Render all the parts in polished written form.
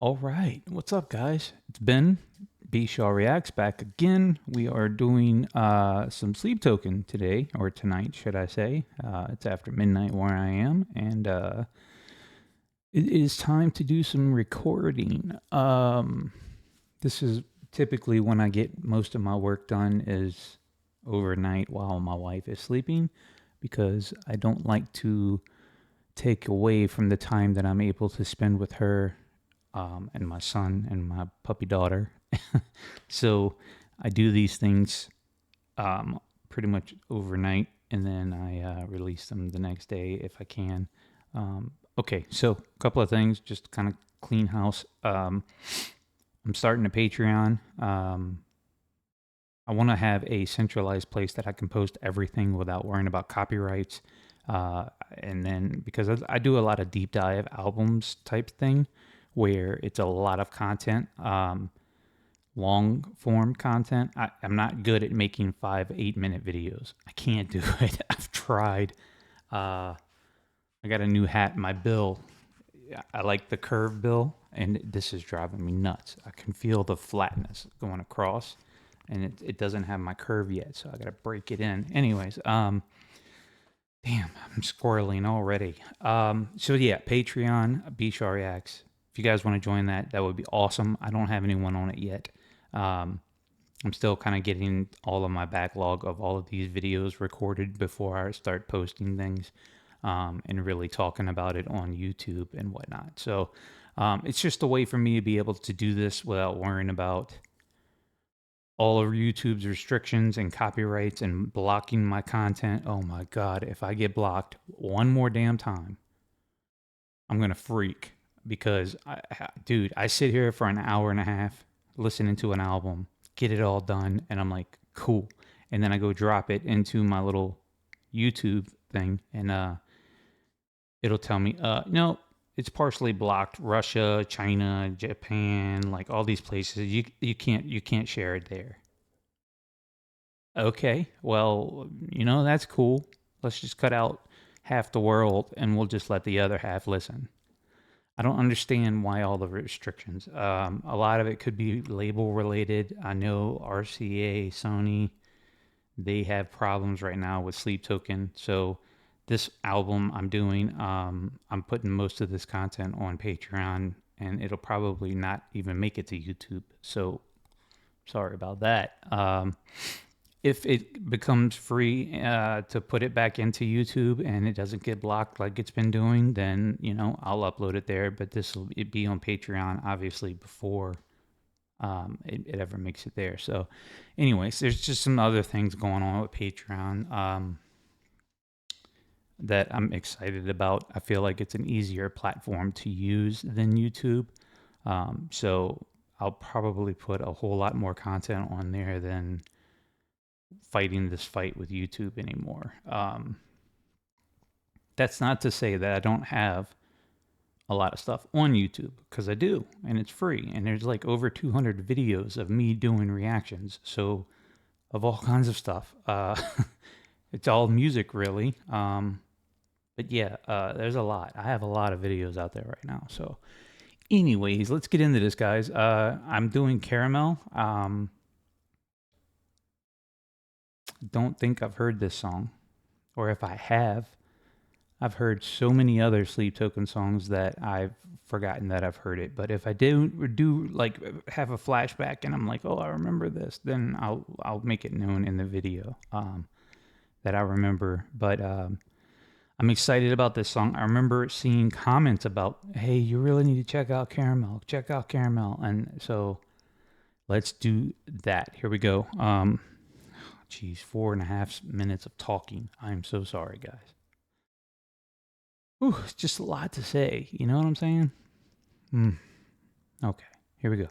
All right, what's up, guys? It's Ben, bShawReacts, back again. We are doing some sleep token today, or tonight, should I say. It's after midnight where I am, and it is time to do some recording. This is typically when I get most of my work done is overnight while my wife is sleeping, because I don't like to take away from the time that I'm able to spend with her and my son and my puppy daughter. So I do these things pretty much overnight, and then I release them the next day if I can. Okay, so a couple of things, just kind of clean house. I'm starting a Patreon. I want to have a centralized place that I can post everything without worrying about copyrights. And then because I do a lot of deep dive albums type thing where it's a lot of content, long form content. I'm not good at making 5-8 minute videos. I can't do it. I've tried. I got a new hat. My bill, I like the curved bill, and this is driving me nuts. I can feel the flatness going across, and it doesn't have my curve yet, so I got to break it in. Anyways, damn, I'm squirreling already. So yeah, Patreon, bShawReacts. If you guys want to join that, that would be awesome. I don't have anyone on it yet. I'm still kind of getting all of my backlog of all of these videos recorded before I start posting things, and really talking about it on YouTube and whatnot. So it's just a way for me to be able to do this without worrying about all of YouTube's restrictions and copyrights and blocking my content. Oh my God, if I get blocked one more damn time, I'm going to freak because, dude, I sit here for an hour and a half listening to an album, get it all done, and I'm like, cool. And then I go drop it into my little YouTube thing, and it'll tell me, no, it's partially blocked. Russia, China, Japan, like all these places, you can't share it there. Okay, well, that's cool. Let's just cut out half the world and we'll just let the other half listen. I don't understand why all the restrictions. A lot of it could be label related. I know RCA, Sony, they have problems right now with Sleep Token. So this album I'm doing, I'm putting most of this content on Patreon, and it'll probably not even make it to YouTube. So sorry about that. If it becomes free to put it back into YouTube and it doesn't get blocked like it's been doing, then I'll upload it there. But this will be on Patreon, obviously, before it ever makes it there. So, anyways, there's just some other things going on with Patreon that I'm excited about. I feel like it's an easier platform to use than YouTube. So I'll probably put a whole lot more content on there than fighting this fight with YouTube anymore. That's not to say that I don't have a lot of stuff on YouTube, because I do, and it's free, and there's like over 200 videos of me doing reactions, so of all kinds of stuff. It's all music, really. But yeah, there's a lot. I have a lot of videos out there right now. So, anyways, let's get into this, guys. I'm doing Caramel. Don't think I've heard this song, or if I have, I've heard so many other Sleep Token songs that I've forgotten that I've heard it. But if I do like have a flashback and I'm like, oh, I remember this, then I'll make it known in the video that I remember. But I'm excited about this song. I remember seeing comments about, hey, you really need to check out Caramel. Check out Caramel. And so let's do that. Here we go. Geez, 4.5 minutes of talking. I'm so sorry, guys. Ooh, it's just a lot to say. You know what I'm saying? Okay, here we go.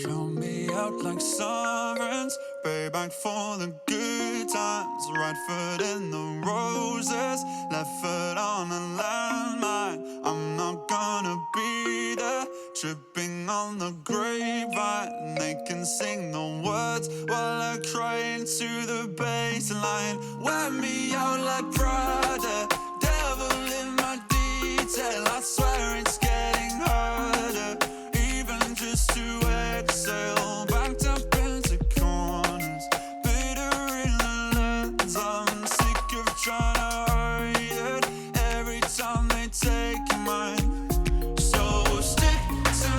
Count me out like sovereigns, Way back for the good times, right foot in the roses, left foot on the landmine. I'm not gonna be there, tripping on the grapevine. They can sing the words while I cry into the baseline. Wear me out like Prada, devil in my detail. I swear it's getting harder, even just to exhale. Backed up into corners, bitter in the lens. I'm sick of trying to hide it every time they take mine. So stick to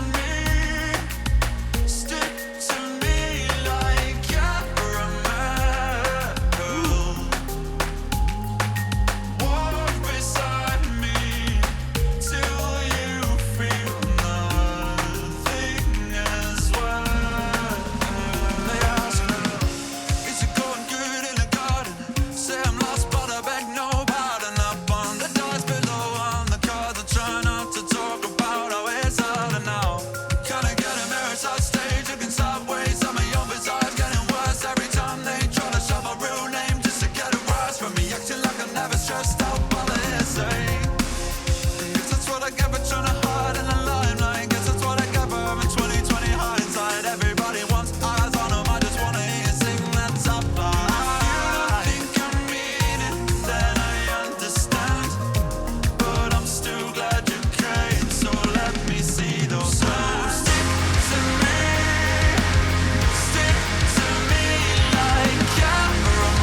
me like caramel. Walk beside me till you feel nothing as well. They ask me, is it going good in the garden? Say I'm lost but I beg no pardon. Up on the dice below on the cards, I try not to talk about how it's harder now. Kinda get embarrassed on stage, looking sideways. Some of your bizarres getting worse every time they try to shove a real name just to get a rise from me. Acting like I'm never stressed out by the hearsay. Guess that's what I get for trying to hide in the limelight. Guess that's what I get for having 20/20 hindsight. Everybody wants eyes on them, I just wanna hear you sing that top line. If you don't think I mean it, then I understand. But I'm still glad you came, so let me see those signs. Stick to me like caramel.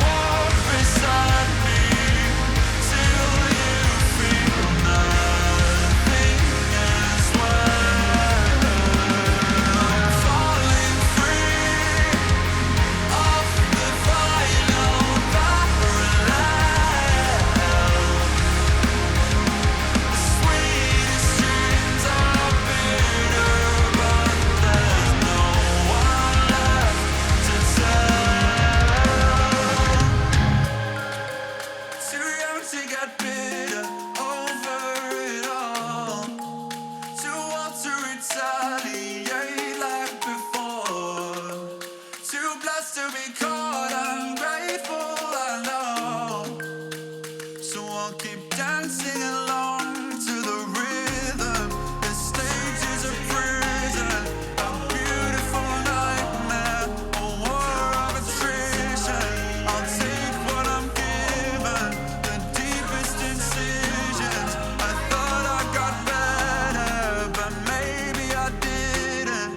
Walk beside me till you feel nothing as well. I'm falling free off the final parallel. The sweetest dreams are bitter, but there's no one left to tell. Too young to get bitter over it all, too old to retaliate like before, too blessed to be caught ungrateful, I know. So I'll keep dancing along to the rhythm. This stage is a prison, a beautiful nightmare, a war of attrition. I'll take what I'm given, the deepest incisions. I thought I got better, but maybe I didn't.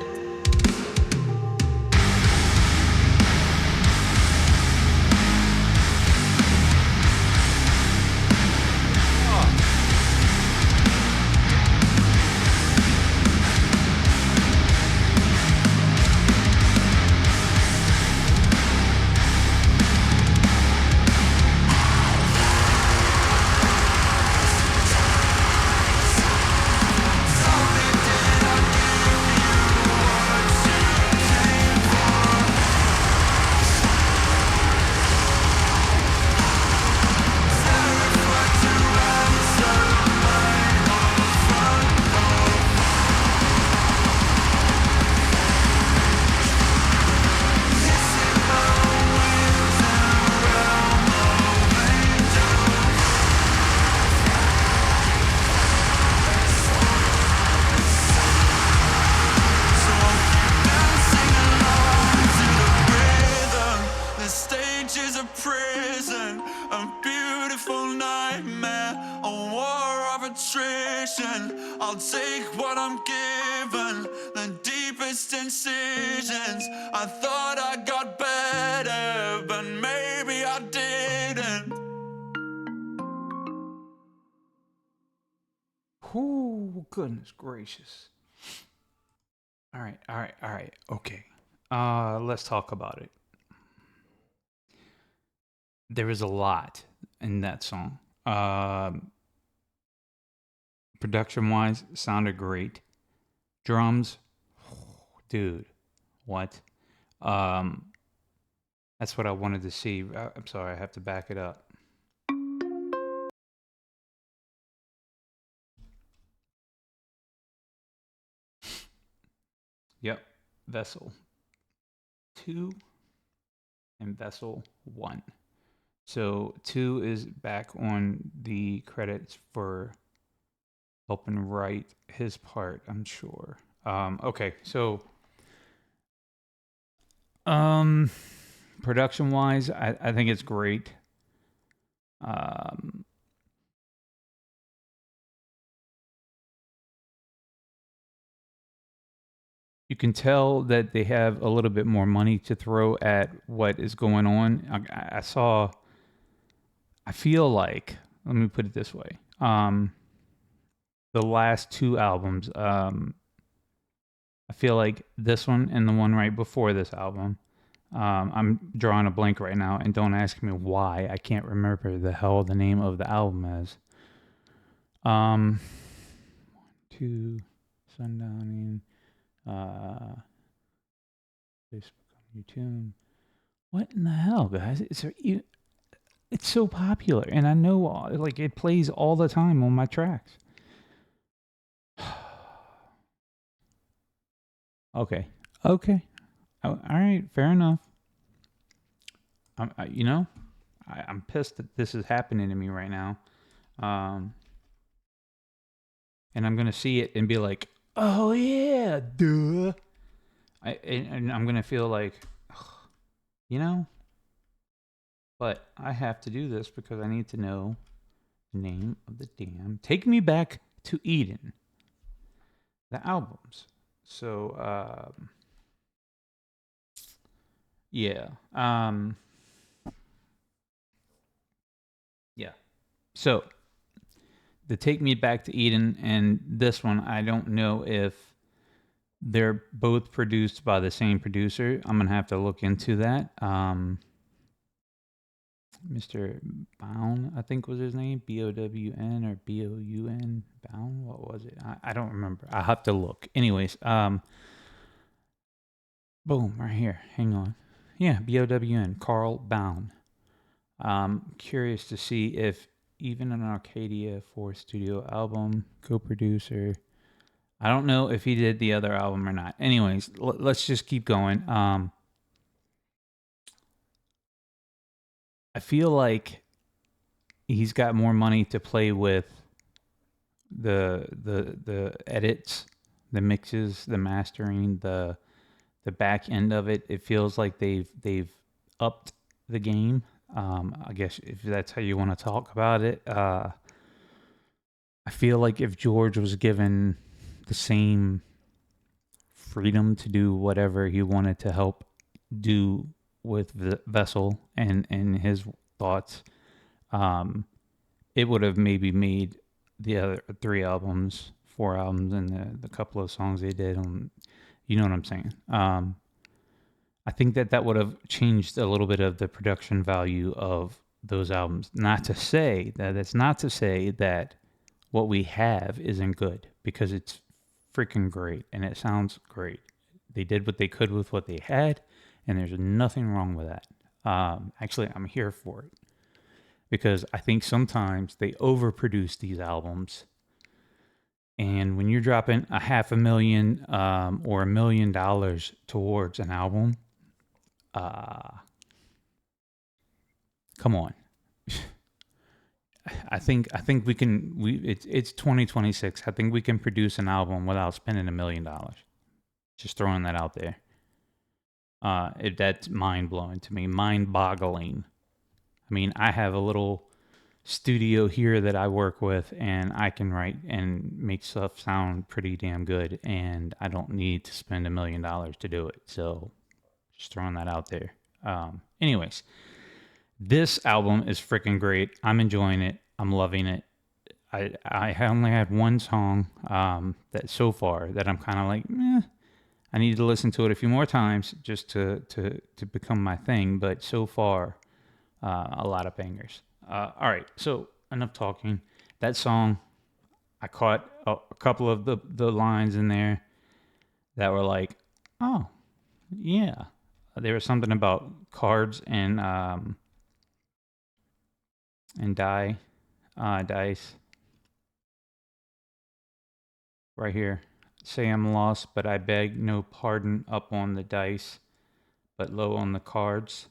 The stage is a prison, a beautiful nightmare, a war of attrition. I'll take what I'm given, the deepest incisions. I thought I got better, but maybe I didn't. Whoo, goodness gracious. All right. Okay. Let's talk about it. There is a lot in that song. Production wise, sounded great. Drums, dude, what? That's what I wanted to see. I'm sorry, I have to back it up. Yep. Vessel 2 and Vessel 1. So 2 is back on the credits for helping write his part, I'm sure. Okay, so um, production wise, I think it's great. Um, you can tell that they have a little bit more money to throw at what is going on. I saw. I feel like, let me put it this way. The last two albums, I feel like this one and the one right before this album. I'm drawing a blank right now, and don't ask me why. I can't remember the hell the name of the album is. Um, two, Sundowning, Facebook on YouTube. What in the hell, guys? It's so popular, and I know like it plays all the time on my tracks. Okay, okay, all right, fair enough. You know, I'm pissed that this is happening to me right now. Um, and I'm gonna see it and be like, "Oh yeah, duh." And I'm gonna feel like, you know, but I have to do this because I need to know the name of the damn. Take Me Back to Eden, the albums. So, yeah, yeah. So the Take Me Back to Eden and this one, I don't know if they're both produced by the same producer. I'm gonna have to look into that. Mr. Bown, I think was his name, Bown or Boun Bown. What was it? I don't remember. I have to look. Anyways, boom, right here. Hang on. Yeah, Bown, Carl Bown. Curious to see if Even In Arcadia fourth studio album co-producer. I don't know if he did the other album or not. Anyways, let's just keep going. I feel like he's got more money to play with the edits, the mixes, the mastering, the back end of it. It feels like they've upped the game. I guess if that's how you want to talk about it. I feel like if George was given the same freedom to do whatever he wanted to help do with Vessel and his thoughts, um, it would have maybe made the other three albums, four albums, and the couple of songs they did on. You know what I'm saying? I think that would have changed a little bit of the production value of those albums. Not to say that it's not to say that what we have isn't good, because it's freaking great and it sounds great. They did what they could with what they had, and there's nothing wrong with that. Actually, I'm here for it because I think sometimes they overproduce these albums. And when you're dropping a $500,000 or $1 million towards an album, uh, come on. I think we can. It's 2026. I think we can produce an album without spending $1 million. Just throwing that out there. If that's mind blowing to me, mind boggling. I mean, I have a little studio here that I work with, and I can write and make stuff sound pretty damn good, and I don't need to spend $1 million to do it. So, just throwing that out there. Anyways, this album is freaking great. I'm enjoying it. I'm loving it. I only had one song that so far that I'm kind of like, I need to listen to it a few more times just to become my thing. But so far, a lot of bangers. All right, so enough talking. That song, I caught a couple of the lines in there that were like, oh yeah, there was something about cards and dice right here. Say I'm lost, but I beg no pardon. Up on the dice, but low on the cards.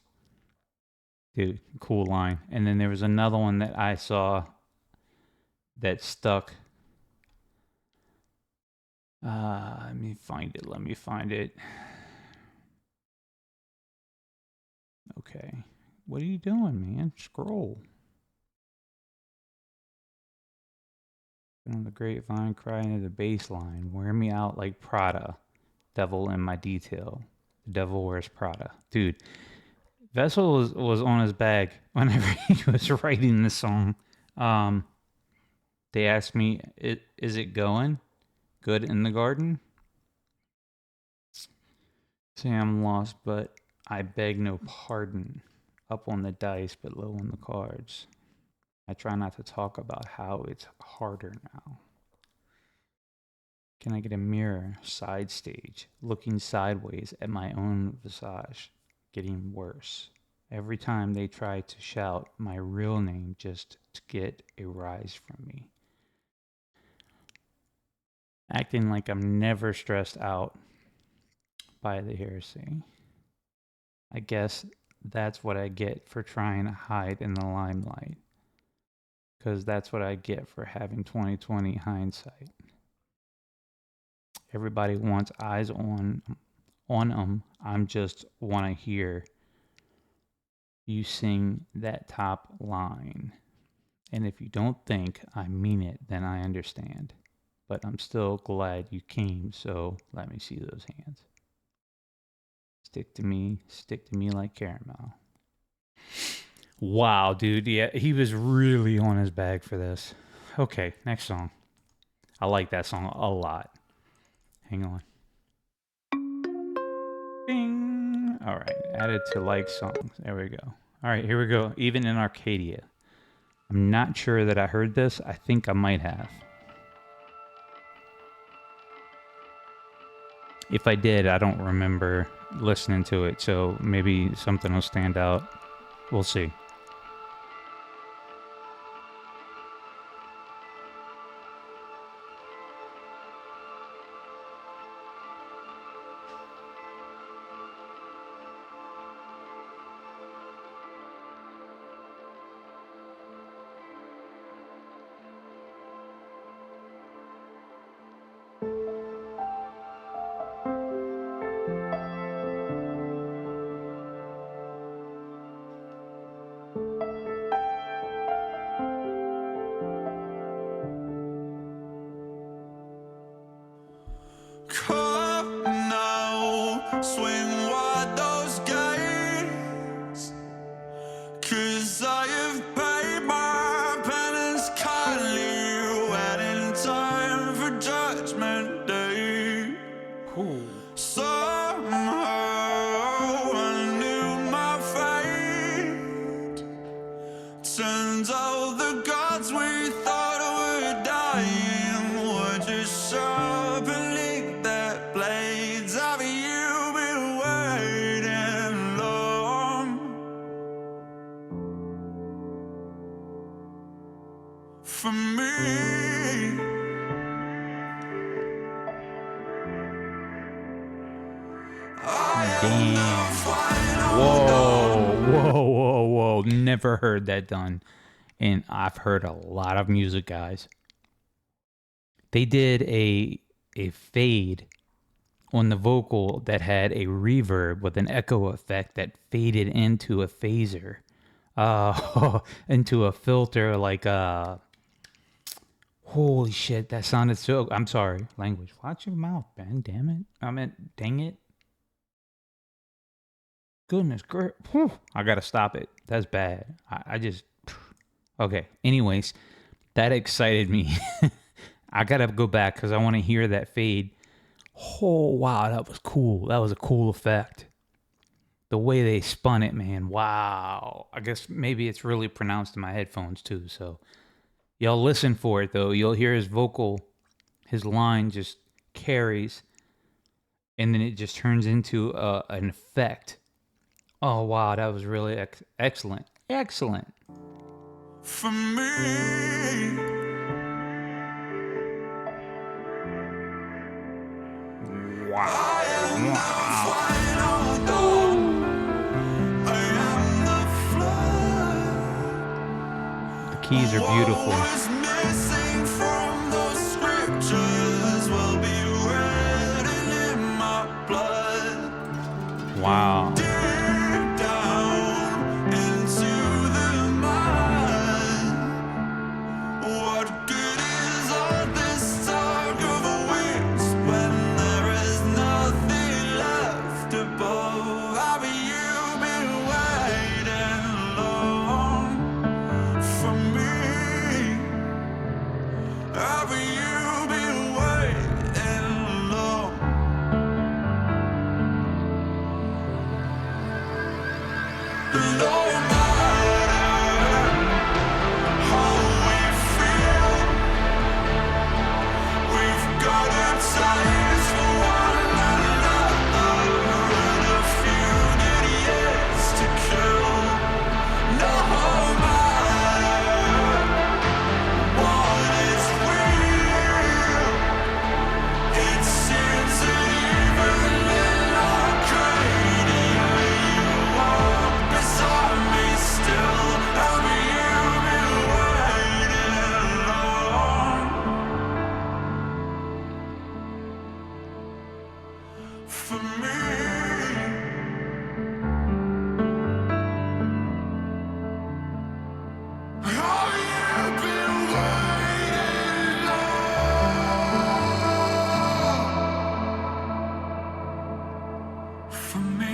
Dude, cool line. And then there was another one that I saw that stuck. Let me find it. Let me find it. Okay. What are you doing, man? Scroll. On the grapevine, crying into the bass line. Wear me out like Prada. Devil in my detail. The devil wears Prada. Dude, Vessel was on his bag whenever he was writing the song. They asked me, is it going good in the garden? Say I'm lost, but I beg no pardon. Up on the dice, but low on the cards. I try not to talk about how it's harder now. Can I get a mirror, side stage, looking sideways at my own visage, getting worse? Every time they try to shout my real name just to get a rise from me. Acting like I'm never stressed out by the heresy. I guess that's what I get for trying to hide in the limelight. Because that's what I get for having 2020 hindsight. Everybody wants eyes on them. I'm just want to hear you sing that top line. And if you don't think I mean it, then I understand. But I'm still glad you came, so let me see those hands. Stick to me like caramel. Wow, dude. Yeah, he was really on his bag for this. Okay, next song. I like that song a lot. Hang on. Bing. All right, added to like songs. There we go. All right, here we go. Even in Arcadia. I'm not sure that I heard this. I think I might have. If I did, I don't remember listening to it, so maybe something will stand out. We'll see. Come now, swing wide those gates, 'cause I have paid my penance kindly, waiting time for judgment day. Cool. Somehow I knew my fate. Turns out the gods we thought were dying were just sharpening their blades. Have you been waiting long for me? Damn. Whoa. Never heard that done. And I've heard a lot of music, guys. They did a fade on the vocal that had a reverb with an echo effect that faded into a phaser. Into a filter like holy shit, that sounded so I'm sorry, language. Watch your mouth, Ben. Damn it. I meant dang it. Goodness, great. I gotta stop it. That's bad. I just. Okay. Anyways, that excited me. I gotta go back because I want to hear that fade. Oh wow, that was cool. That was a cool effect. The way they spun it, man. Wow. I guess maybe it's really pronounced in my headphones too. So y'all listen for it though. You'll hear his vocal, his line just carries, and then it just turns into an effect. Oh wow, that was really excellent. Excellent. For me, The keys are beautiful. Missing from those scriptures will be written in my blood. Wow. Deep down into the mind. What good is all this talk of wings when there is nothing left above? Have you been waiting long for me? Have you been waiting long? No matter how we feel, we've got a taste for one another and a few good years to kill. No matter what is real, it seems that even in Arcadia you walk beside me still. Have you been waiting long for me? Have you been waiting long for me?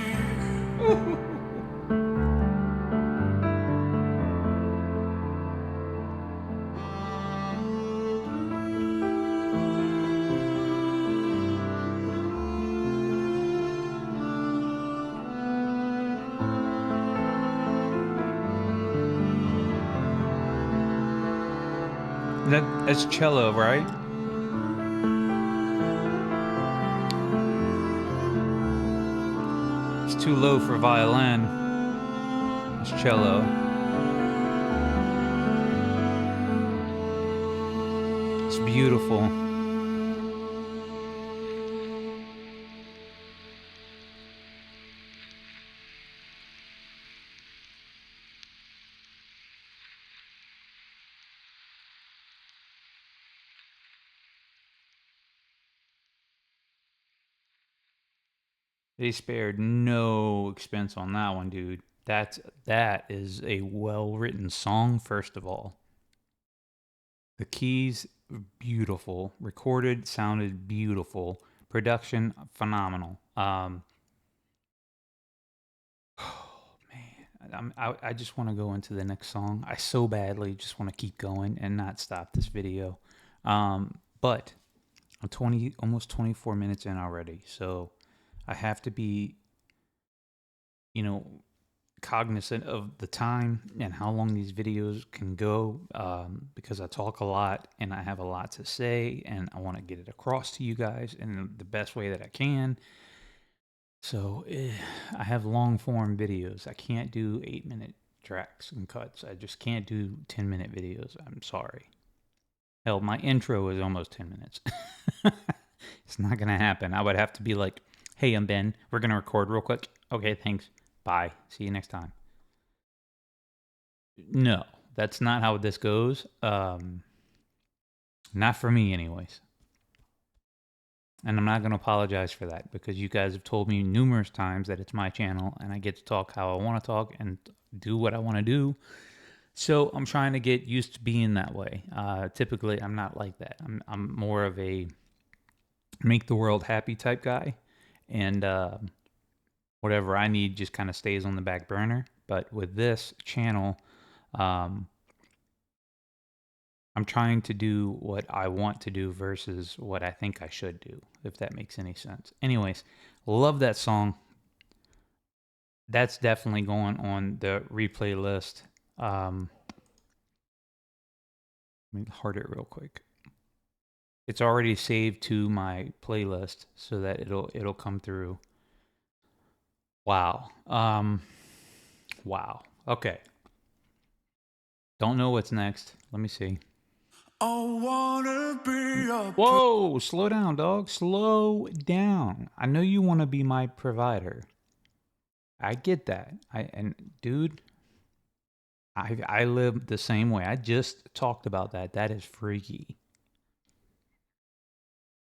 That's cello, right? It's too low for violin. It's cello. It's beautiful. They spared no expense on that one, dude. That is a well-written song, first of all. The keys, beautiful. Recorded, sounded beautiful. Production, phenomenal. Oh man, I just want to go into the next song. I so badly just want to keep going and not stop this video. But I'm almost 24 minutes in already, so I have to be, cognizant of the time and how long these videos can go, because I talk a lot and I have a lot to say and I want to get it across to you guys in the best way that I can. So I have long form videos. I can't do 8-minute tracks and cuts. I just can't do 10-minute videos. I'm sorry. Hell, my intro is almost 10 minutes. It's not going to happen. I would have to be like, hey, I'm Ben. We're going to record real quick. Okay, thanks. Bye. See you next time. No, that's not how this goes. Not for me, anyways. And I'm not going to apologize for that because you guys have told me numerous times that it's my channel and I get to talk how I want to talk and do what I want to do. So I'm trying to get used to being that way. Typically, I'm not like that. I'm more of a make the world happy type guy. And whatever I need just kind of stays on the back burner. But with this channel, I'm trying to do what I want to do versus what I think I should do, if that makes any sense. Anyways, love that song. That's definitely going on the replay list. Let me heart it real quick. It's already saved to my playlist so that it'll come through. Wow. Wow. Okay. Don't know what's next. Let me see. I wanna be a Whoa, slow down, dog. Slow down. I know you want to be my provider. I get that. Dude, I live the same way. I just talked about that. That is freaky.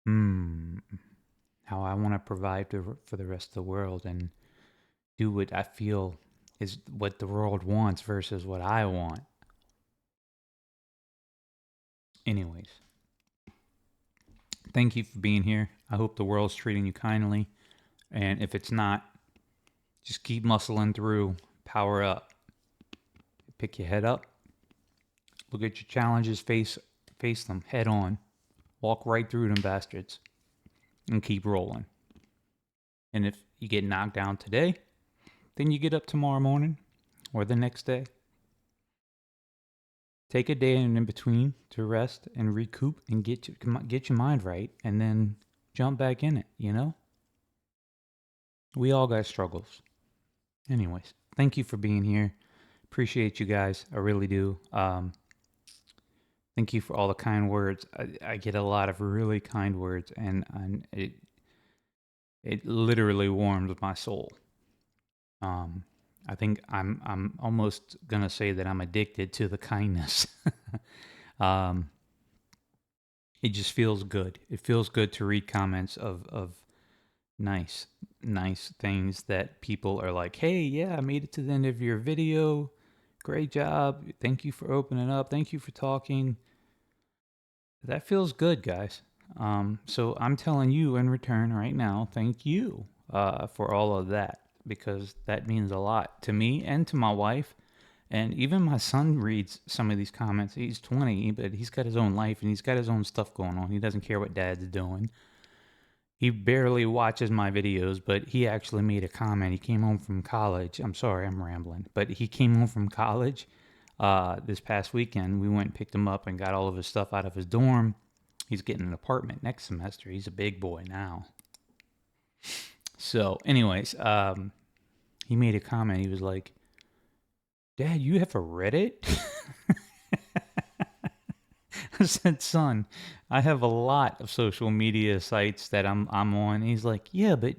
How I want to provide for the rest of the world and do what I feel is what the world wants versus what I want. Anyways, thank you for being here. I hope the world's treating you kindly. And if it's not, just keep muscling through. Power up. Pick your head up. Look at your challenges. Face them head on. Walk right through them bastards. And keep rolling. And if you get knocked down today, then you get up tomorrow morning or the next day. Take a day in between to rest and recoup and get your mind right, and then jump back in it, you know? We all got struggles. Anyways, thank you for being here. Appreciate you guys. I really do. Thank you for all the kind words. I get a lot of really kind words, and it literally warms my soul. I think I'm almost gonna say that I'm addicted to the kindness. It just feels good. It feels good to read comments of nice things that people are like, hey, yeah, I made it to the end of your video. Great job. Thank you for opening up. Thank you for talking. That feels good, guys. So I'm telling you in return right now, thank you for all of that, because that means a lot to me and to my wife. And even my son reads some of these comments. He's 20, but he's got his own life and he's got his own stuff going on. He doesn't care what dad's doing. He barely watches my videos, but he actually made a comment. He came home from college. I'm sorry, I'm rambling. But he came home from college this past weekend. We went and picked him up and got all of his stuff out of his dorm. He's getting an apartment next semester. He's a big boy now. So, anyways, he made a comment. He was like, Dad, you have a Reddit? I said, son, I have a lot of social media sites that I'm on. And he's like, yeah, but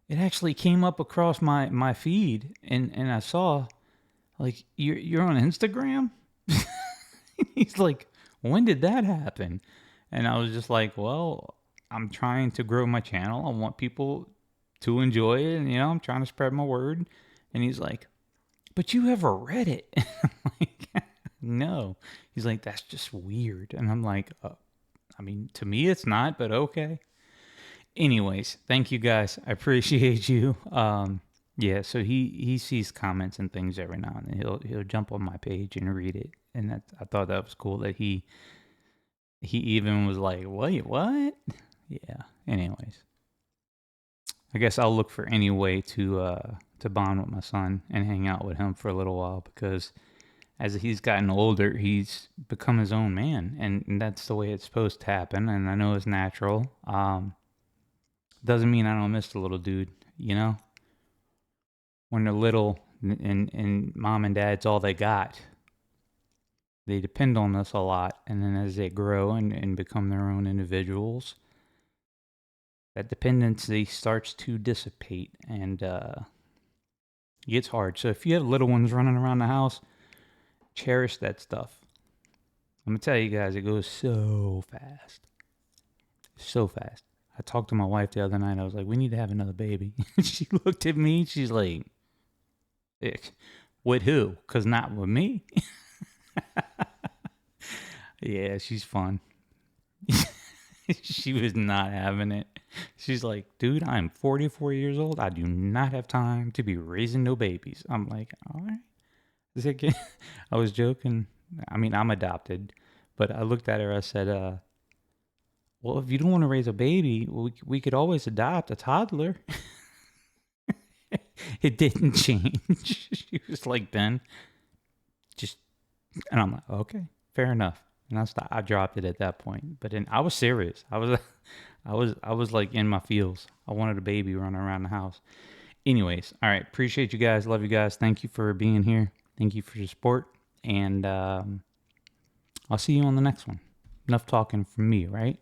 it actually came up across my feed, and I saw, like, you're on Instagram? He's like, when did that happen? And I was just like, well, I'm trying to grow my channel. I want people to enjoy it, and, I'm trying to spread my word. And he's like, but you have a Reddit. I'm like, no. He's like, that's just weird. And I'm like, I mean, to me it's not, but okay. Anyways, thank you guys. I appreciate you. Yeah, so he sees comments and things every now and then. He'll jump on my page and read it. And I thought that was cool that he even was like, wait, what? Yeah. Anyways, I guess I'll look for any way to bond with my son and hang out with him for a little while, because as he's gotten older, he's become his own man, and that's the way it's supposed to happen. And I know it's natural. Doesn't mean I don't miss the little dude, When they're little and mom and dad's all they got, they depend on us a lot. And then as they grow and become their own individuals, that dependency starts to dissipate, and it gets hard. So if you have little ones running around the house, cherish that stuff. I'm going to tell you guys, it goes so fast. So fast. I talked to my wife the other night. I was like, we need to have another baby. She looked at me. She's like, with who? Because not with me. Yeah, she's fun. She was not having it. She's like, dude, I'm 44 years old. I do not have time to be raising no babies. I'm like, all right. I was joking. I mean, I'm adopted. But I looked at her. I said, well, if you don't want to raise a baby, we could always adopt a toddler. It didn't change. She was like, Ben, and I'm like, okay, fair enough. And I dropped it at that point. But then I was serious. I was like in my feels. I wanted a baby running around the house. Anyways, all right. Appreciate you guys. Love you guys. Thank you for being here. Thank you for your support. And I'll see you on the next one. Enough talking from me, right?